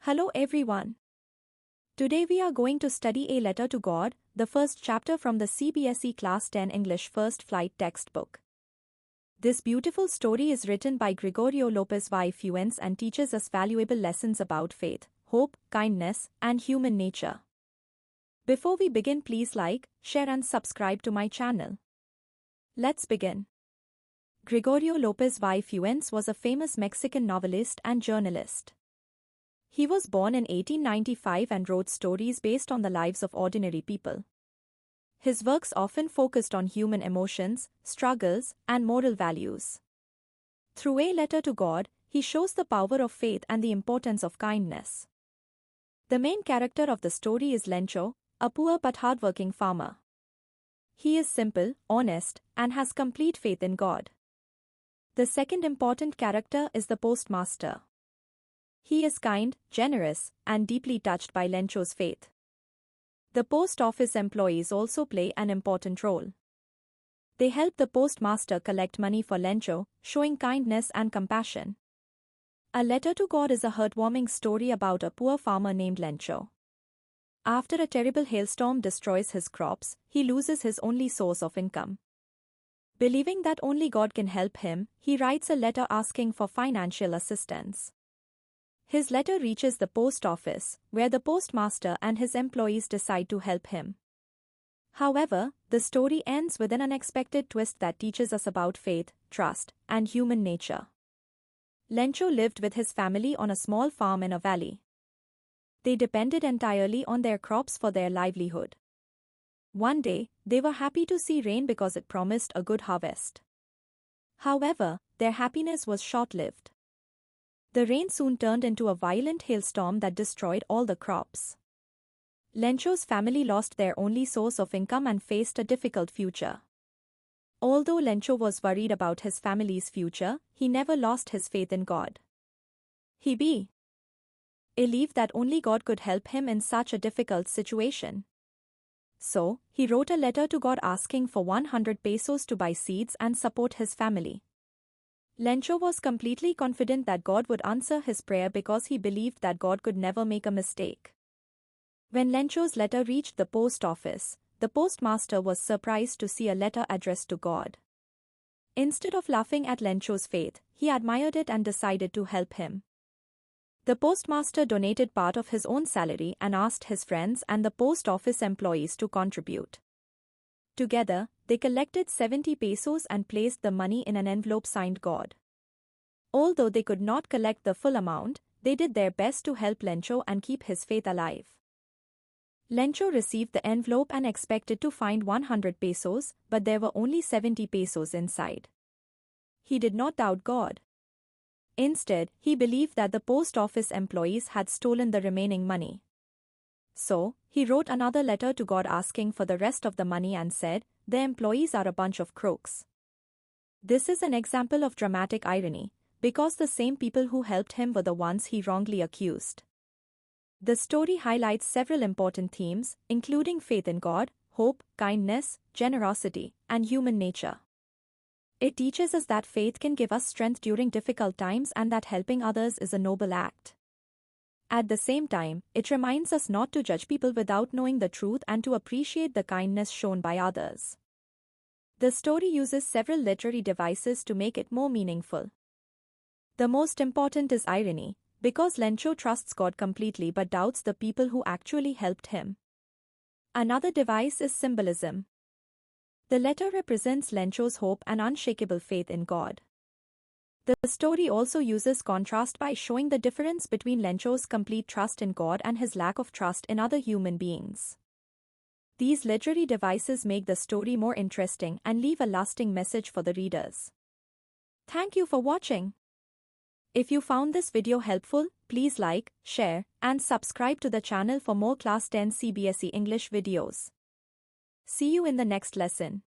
Hello everyone. Today we are going to study A Letter to God, the first chapter from the CBSE Class 10 English First Flight textbook. This beautiful story is written by Gregorio Lopez y Fuentes and teaches us valuable lessons about faith, hope, kindness, and human nature. Before we begin, please like, share and subscribe to my channel. Let's begin. Gregorio Lopez y Fuentes was a famous Mexican novelist and journalist. He was born in 1895 and wrote stories based on the lives of ordinary people. His works often focused on human emotions, struggles, and moral values. Through A Letter to God, he shows the power of faith and the importance of kindness. The main character of the story is Lencho, a poor but hardworking farmer. He is simple, honest, and has complete faith in God. The second important character is the postmaster. He is kind, generous, and deeply touched by Lencho's faith. The post office employees also play an important role. They help the postmaster collect money for Lencho, showing kindness and compassion. A Letter to God is a heartwarming story about a poor farmer named Lencho. After a terrible hailstorm destroys his crops, he loses his only source of income. Believing that only God can help him, he writes a letter asking for financial assistance. His letter reaches the post office, where the postmaster and his employees decide to help him. However, the story ends with an unexpected twist that teaches us about faith, trust, and human nature. Lencho lived with his family on a small farm in a valley. They depended entirely on their crops for their livelihood. One day, they were happy to see rain because it promised a good harvest. However, their happiness was short-lived. The rain soon turned into a violent hailstorm that destroyed all the crops. Lencho's family lost their only source of income and faced a difficult future. Although Lencho was worried about his family's future, he never lost his faith in God. He believed that only God could help him in such a difficult situation. So, he wrote a letter to God asking for 100 pesos to buy seeds and support his family. Lencho was completely confident that God would answer his prayer because he believed that God could never make a mistake. When Lencho's letter reached the post office, the postmaster was surprised to see a letter addressed to God. Instead of laughing at Lencho's faith, he admired it and decided to help him. The postmaster donated part of his own salary and asked his friends and the post office employees to contribute. Together, they collected 70 pesos and placed the money in an envelope signed God. Although they could not collect the full amount, they did their best to help Lencho and keep his faith alive. Lencho received the envelope and expected to find 100 pesos, but there were only 70 pesos inside. He did not doubt God. Instead, he believed that the post office employees had stolen the remaining money. So, he wrote another letter to God asking for the rest of the money and said, "The employees are a bunch of crooks." This is an example of dramatic irony, because the same people who helped him were the ones he wrongly accused. The story highlights several important themes, including faith in God, hope, kindness, generosity, and human nature. It teaches us that faith can give us strength during difficult times and that helping others is a noble act. At the same time, it reminds us not to judge people without knowing the truth and to appreciate the kindness shown by others. The story uses several literary devices to make it more meaningful. The most important is irony, because Lencho trusts God completely but doubts the people who actually helped him. Another device is symbolism. The letter represents Lencho's hope and unshakable faith in God. The story also uses contrast by showing the difference between Lencho's complete trust in God and his lack of trust in other human beings. These literary devices make the story more interesting and leave a lasting message for the readers. Thank you for watching. If you found this video helpful, please like, share, and subscribe to the channel for more Class 10 CBSE English videos. See you in the next lesson.